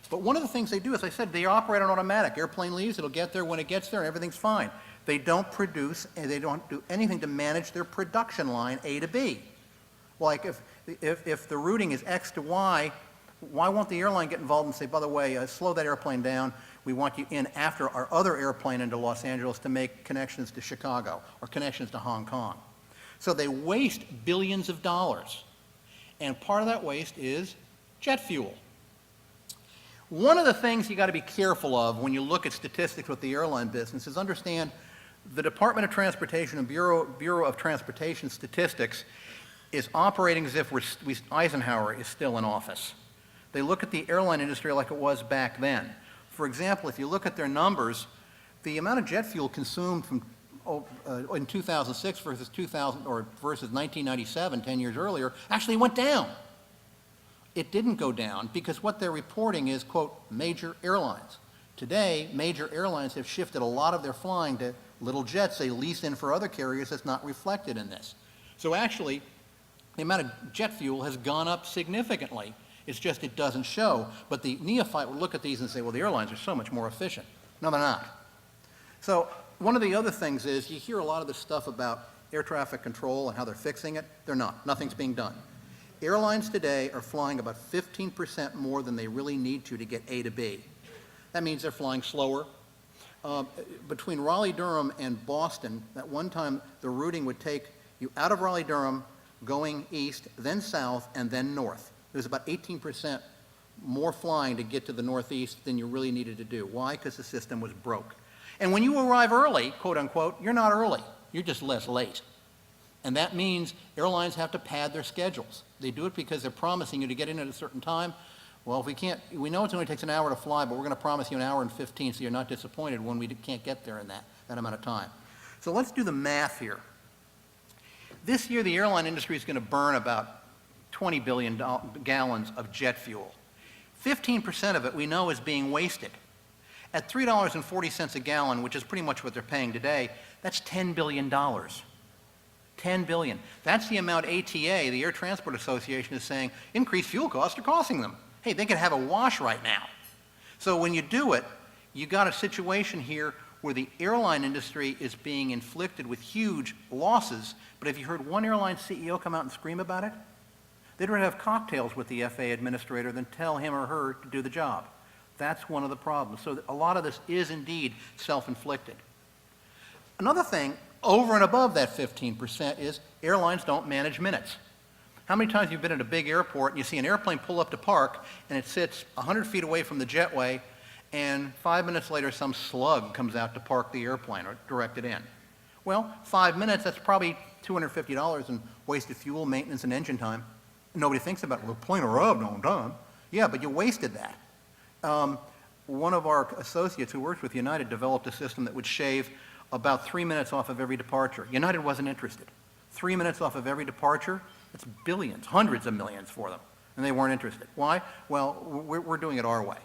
But one of the things they do, as I said, they operate on automatic. Airplane leaves, it'll get there when it gets there, and everything's fine. They don't produce, and they don't do anything to manage their production line A to B. Like if the routing is X to Y, why won't the airline get involved and say, by the way, slow that airplane down. We want you in after our other airplane into Los Angeles to make connections to Chicago or connections to Hong Kong. So they waste billions of dollars. And part of that waste is jet fuel. One of the things you got to be careful of when you look at statistics with the airline business is understand the Department of Transportation and Bureau of Transportation statistics is operating as if Eisenhower is still in office. They look at the airline industry like it was back then. For example, if you look at their numbers, the amount of jet fuel consumed from in 2006 versus 1997, 10 years earlier, actually went down. It didn't go down because what they're reporting is, quote, major airlines. Today, major airlines have shifted a lot of their flying to little jets they lease in for other carriers that's not reflected in this. So actually, the amount of jet fuel has gone up significantly. It's just it doesn't show. But the neophyte will look at these and say, well, the airlines are so much more efficient. No, they're not. So one of the other things is you hear a lot of this stuff about air traffic control and how they're fixing it. They're not. Nothing's being done. Airlines today are flying about 15% more than they really need to get A to B. That means they're flying slower. Between Raleigh-Durham and Boston, at one time the routing would take you out of Raleigh-Durham, going east, then south, and then north. There's about 18% more flying to get to the northeast than you really needed to do. Why? Because the system was broke. And when you arrive early, quote unquote, you're not early. You're just less late. And that means airlines have to pad their schedules. They do it because they're promising you to get in at a certain time. Well, if we know it only takes an hour to fly, but we're going to promise you an hour and 15 so you're not disappointed when we can't get there in that amount of time. So let's do the math here. This year, the airline industry is going to burn about 20 billion gallons of jet fuel. 15% of it we know is being wasted. At $3.40 a gallon, which is pretty much what they're paying today, that's $10 billion. $10 billion. That's the amount ATA, the Air Transport Association, is saying increased fuel costs are costing them. Hey, they could have a wash right now. So when you do it, you got a situation here where the airline industry is being inflicted with huge losses, but have you heard one airline CEO come out and scream about it? They'd rather have cocktails with the FAA administrator than tell him or her to do the job. That's one of the problems. So a lot of this is indeed self-inflicted. Another thing, over and above that 15%, is airlines don't manage minutes. How many times have you been at a big airport and you see an airplane pull up to park and it sits 100 feet away from the jetway, and 5 minutes later some slug comes out to park the airplane or direct it in? Well, 5 minutes, that's probably $250 in wasted fuel, maintenance, and engine time. Nobody thinks about it. Well, the plane arrived on time. Yeah, but you wasted that. One of our associates who works with United developed a system that would shave about 3 minutes off of every departure. United wasn't interested. 3 minutes off of every departure, that's billions, hundreds of millions for them, and they weren't interested. Why? Well, we're doing it our way.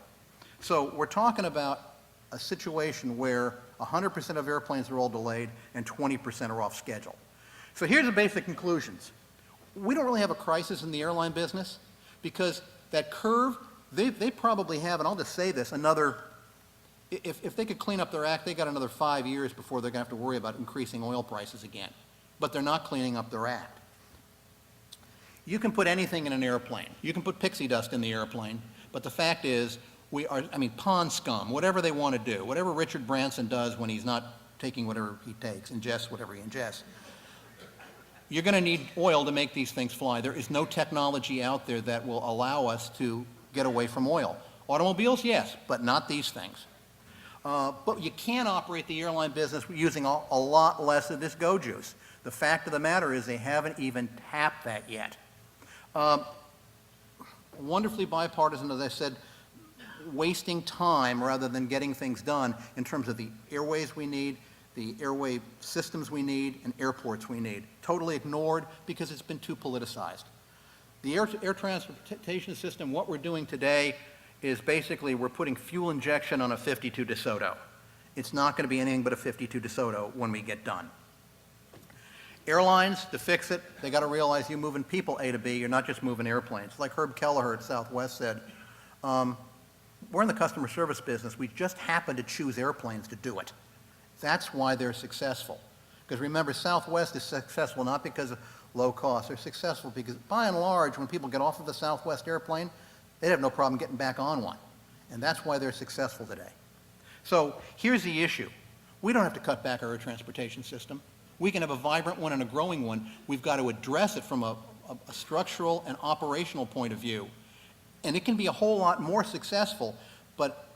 So we're talking about a situation where 100% of airplanes are all delayed and 20% are off schedule. So here's the basic conclusions. We don't really have a crisis in the airline business because that curve, they probably have, and I'll just say this, if they could clean up their act, they got another 5 years before they're going to have to worry about increasing oil prices again. But they're not cleaning up their act. You can put anything in an airplane. You can put pixie dust in the airplane, but the fact is, pond scum, whatever they want to do, whatever Richard Branson does when he's not taking whatever he takes, ingests whatever he ingests, you're going to need oil to make these things fly. There is no technology out there that will allow us to get away from oil. Automobiles, yes, but not these things. But you can operate the airline business using a lot less of this go juice. The fact of the matter is they haven't even tapped that yet. Wonderfully bipartisan, as I said, wasting time rather than getting things done in terms of the airways we need, the airway systems we need, and airports we need. Totally ignored because it's been too politicized. The air transportation system, what we're doing today is basically we're putting fuel injection on a 52 DeSoto. It's not going to be anything but a 52 DeSoto when we get done. Airlines, to fix it, they got to realize you're moving people A to B, you're not just moving airplanes. Like Herb Kelleher at Southwest said, we're in the customer service business. We just happen to choose airplanes to do it. That's why they're successful. Because remember, Southwest is successful not because of low cost. They're successful because, by and large, when people get off of a Southwest airplane, they have no problem getting back on one. And that's why they're successful today. So here's the issue. We don't have to cut back our air transportation system. We can have a vibrant one and a growing one. We've got to address it from a structural and operational point of view. And it can be a whole lot more successful, but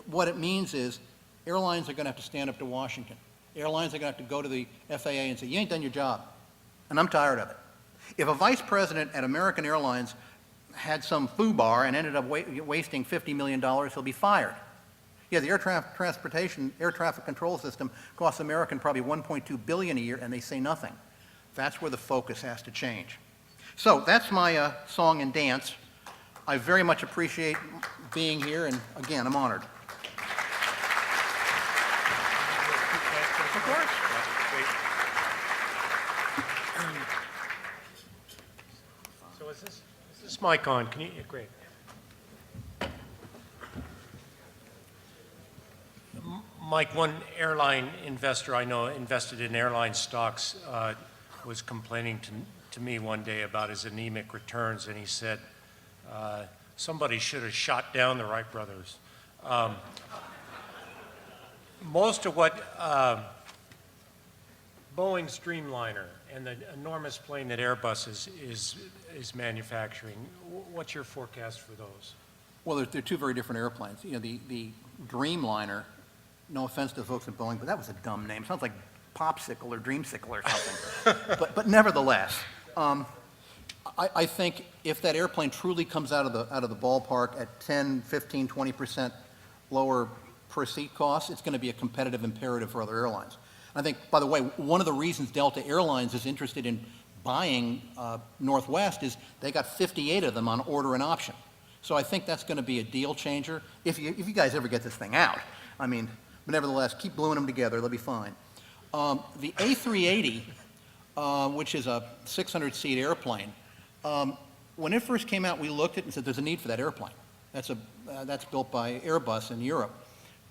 what it means is airlines are going to have to stand up to Washington. Airlines are going to have to go to the FAA and say, you ain't done your job. And I'm tired of it. If a vice president at American Airlines had some FUBAR and ended up wasting $50 million, he'll be fired. Yeah, the air traffic control system costs American probably $1.2 billion a year, and they say nothing. That's where the focus has to change. So that's my song and dance. I very much appreciate being here, and again, I'm honored. Of course. So is this mic on? Can you? Great. Mike, one airline investor I know invested in airline stocks was complaining to me one day about his anemic returns, and he said, somebody should have shot down the Wright brothers. Most of what Boeing's Dreamliner and the enormous plane that Airbus is manufacturing, what's your forecast for those? Well, they're two very different airplanes. You know, the Dreamliner, no offense to the folks at Boeing, but that was a dumb name. Sounds like Popsicle or Dreamsicle or something. but nevertheless, I think if that airplane truly comes out of the ballpark at 10, 15, 20% lower per seat costs, it's going to be a competitive imperative for other airlines. I think, by the way, one of the reasons Delta Airlines is interested in buying Northwest is they got 58 of them on order and option. So I think that's going to be a deal changer if you guys ever get this thing out. I mean, but nevertheless, keep gluing them together. They'll be fine. The A380, which is a 600-seat airplane, when it first came out, we looked at it and said, there's a need for that airplane. That's built by Airbus in Europe.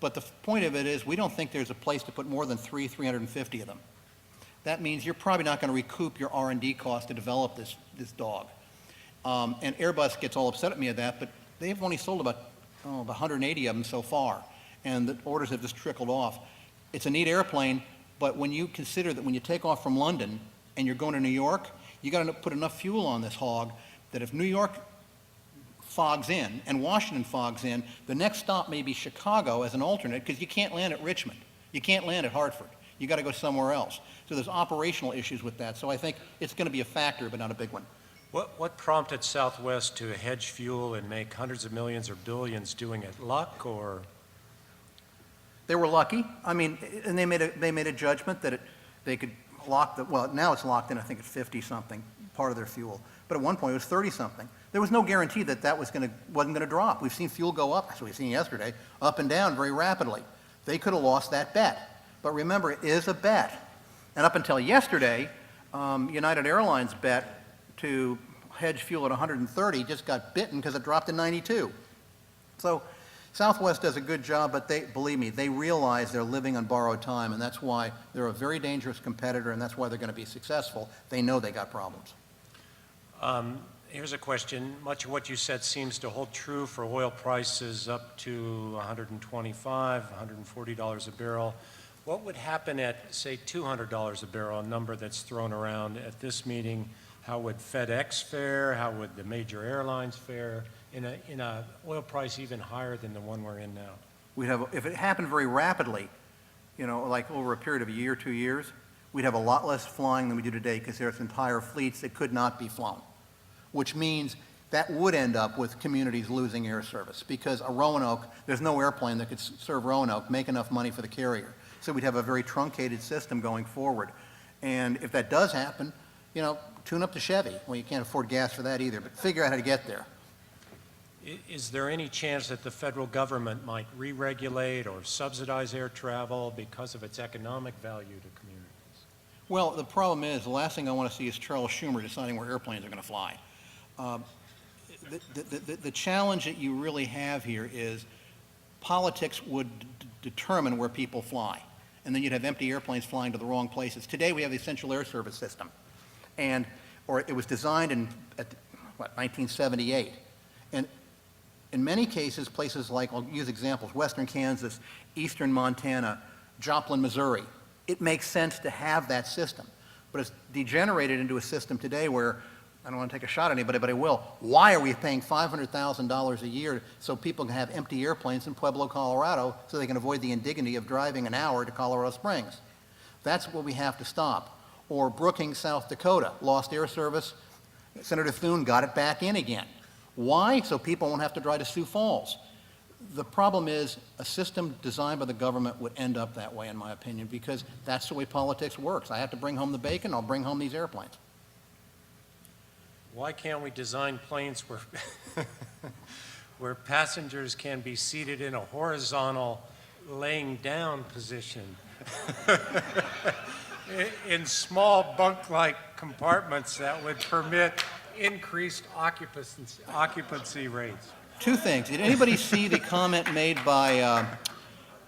But the point of it is we don't think there's a place to put more than 350 of them. That means you're probably not going to recoup your R&D cost to develop this dog. And Airbus gets all upset at me at that, but they've only sold about 180 of them so far, and the orders have just trickled off. It's a neat airplane, but when you consider that when you take off from London and you're going to New York, You got to put enough fuel on this hog that if New York fogs in and Washington fogs in, the next stop may be Chicago as an alternate, because you can't land at Richmond. You can't land at Hartford. You got to go somewhere else. So there's operational issues with that. So I think it's going to be a factor, but not a big one. What prompted Southwest to hedge fuel and make hundreds of millions or billions doing it? Luck or? They were lucky. I mean, and they made a judgment that they could lock the, well, now it's locked in, I think, at 50-something, part of their fuel. But at one point, it was 30-something. There was no guarantee that that wasn't going to drop. We've seen fuel go up, as we've seen yesterday, up and down very rapidly. They could have lost that bet. But remember, it is a bet. And up until yesterday, United Airlines bet to hedge fuel at 130 just got bitten because it dropped to 92. So Southwest does a good job, but believe me, they realize they're living on borrowed time, and that's why they're a very dangerous competitor, and that's why they're going to be successful. They know they got problems. Here's a question. Much of what you said seems to hold true for oil prices up to $125, $140 a barrel. What would happen at, say, $200 a barrel, a number that's thrown around at this meeting? How would FedEx fare? How would the major airlines fare in a oil price even higher than the one we're in now? We'd have, if it happened very rapidly, like over a period of a year, 2 years, we'd have a lot less flying than we do today because there's entire fleets that could not be flown, which means that would end up with communities losing air service because a Roanoke, there's no airplane that could serve Roanoke, make enough money for the carrier. So we'd have a very truncated system going forward. And if that does happen, tune up the Chevy. Well, you can't afford gas for that either, but figure out how to get there. Is there any chance that the federal government might re-regulate or subsidize air travel because of its economic value to communities? Well, the problem is, the last thing I want to see is Charles Schumer deciding where airplanes are going to fly. The challenge that you really have here is politics would determine where people fly, and then you'd have empty airplanes flying to the wrong places. Today we have the Essential Air Service System, or it was designed in 1978, and in many cases, places like, I'll use examples, western Kansas, eastern Montana, Joplin, Missouri, it makes sense to have that system. But it's degenerated into a system today where, I don't want to take a shot at anybody, but I will. Why are we paying $500,000 a year so people can have empty airplanes in Pueblo, Colorado, so they can avoid the indignity of driving an hour to Colorado Springs? That's what we have to stop. Or Brookings, South Dakota, lost air service. Senator Thune got it back in again. Why? So people won't have to drive to Sioux Falls. The problem is a system designed by the government would end up that way, in my opinion, because that's the way politics works. I have to bring home the bacon, I'll bring home these airplanes. Why can't we design planes where, where passengers can be seated in a horizontal laying down position in small bunk-like compartments that would permit increased occupancy rates? Two things. Did anybody see the comment made by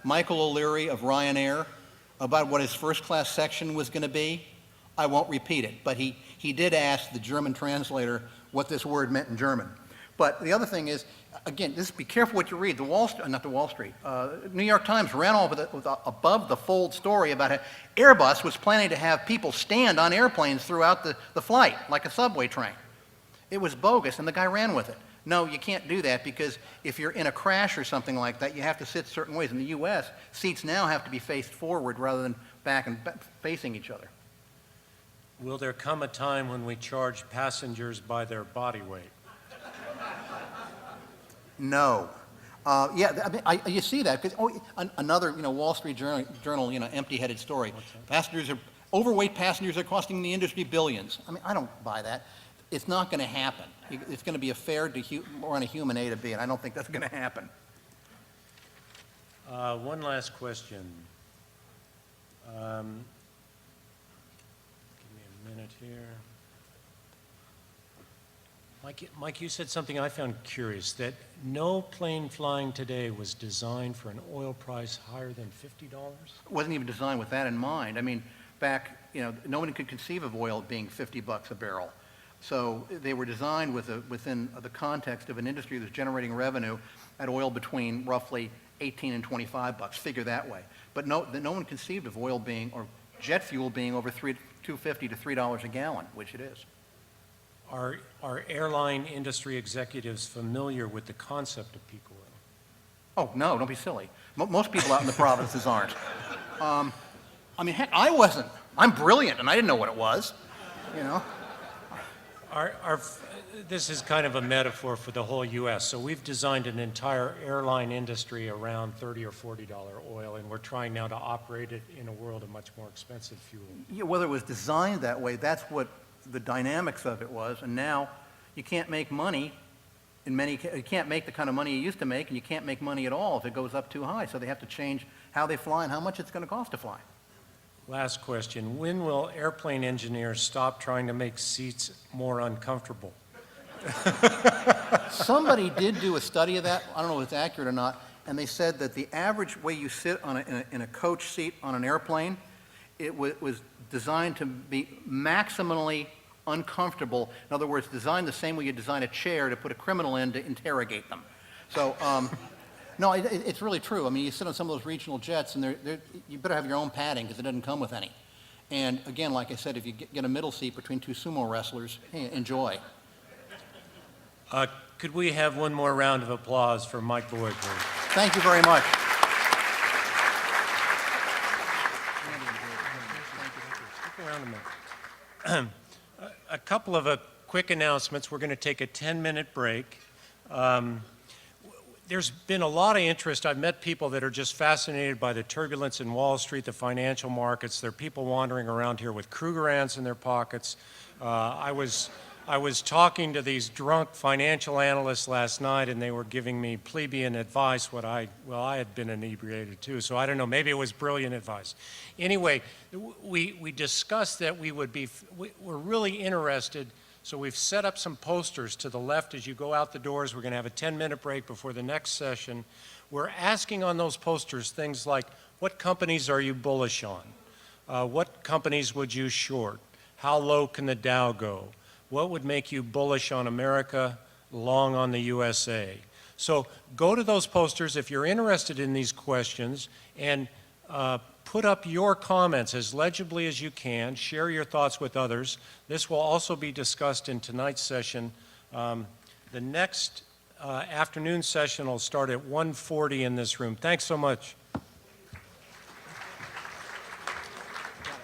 Michael O'Leary of Ryanair about what his first-class section was going to be? I won't repeat it, but he did ask the German translator what this word meant in German. But the other thing is, again, just be careful what you read. The New York Times ran off with a above the fold story about how Airbus was planning to have people stand on airplanes throughout the flight, like a subway train. It was bogus, and the guy ran with it. No, you can't do that because if you're in a crash or something like that, you have to sit certain ways. In the U.S., seats now have to be faced forward rather than back and facing each other. Will there come a time when we charge passengers by their body weight? No. Yeah, I mean, you see that because another, Wall Street Journal, empty-headed story. Overweight passengers are costing the industry billions. I mean, I don't buy that. It's not going to happen. It's going to be a fare more on a human A to B, and I don't think that's going to happen. One last question. Give me a minute here. Mike, you said something I found curious, that no plane flying today was designed for an oil price higher than $50? It wasn't even designed with that in mind. I mean, back, no one could conceive of oil being $50 a barrel. So they were designed within the context of an industry that's generating revenue at oil between roughly 18 and 25 bucks, figure that way. But no one conceived of oil being, or jet fuel being over $2.50 to $3 a gallon, which it is. are airline industry executives familiar with the concept of peak oil? Oh, no, don't be silly. Most people out in the provinces aren't. I mean, heck, I wasn't. I'm brilliant, and I didn't know what it was, you know? This is kind of a metaphor for the whole U.S. So we've designed an entire airline industry around $30 or $40 oil, and we're trying now to operate it in a world of much more expensive fuel. Yeah, whether it was designed that way, that's what the dynamics of it was, and now you can't make money you can't make the kind of money you used to make, and you can't make money at all if it goes up too high, so they have to change how they fly and how much it's going to cost to fly. Last question. When will airplane engineers stop trying to make seats more uncomfortable? Somebody did do a study of that, I don't know if it's accurate or not, and they said that the average way you sit on in a coach seat on an airplane, it was designed to be maximally uncomfortable. In other words, designed the same way you design a chair to put a criminal in to interrogate them. So, no, it's really true. I mean, you sit on some of those regional jets, and you better have your own padding because it doesn't come with any. And again, like I said, if you get a middle seat between two sumo wrestlers, hey, enjoy. Could we have one more round of applause for Mike Boyd, please? Thank you very much. Stick around a minute. A couple of quick announcements. We're going to take a 10-minute break. There's been a lot of interest. I've met people that are just fascinated by the turbulence in Wall Street, the financial markets. There are people wandering around here with Krugerrands in their pockets. I was talking to these drunk financial analysts last night, and they were giving me plebeian advice. I had been inebriated too, so I don't know. Maybe it was brilliant advice. Anyway, we discussed that we're really interested. So we've set up some posters to the left as you go out the doors. We're going to have a 10-minute break before the next session. We're asking on those posters things like, what companies are you bullish on? What companies would you short? How low can the Dow go? What would make you bullish on America, long on the USA? So go to those posters if you're interested in these questions, and put up your comments as legibly as you can. Share your thoughts with others. This will also be discussed in tonight's session. The next afternoon session will start at 1:40 in this room. Thanks so much.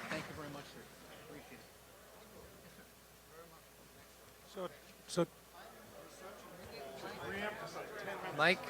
Thank you very much, sir. Appreciate it. Mike.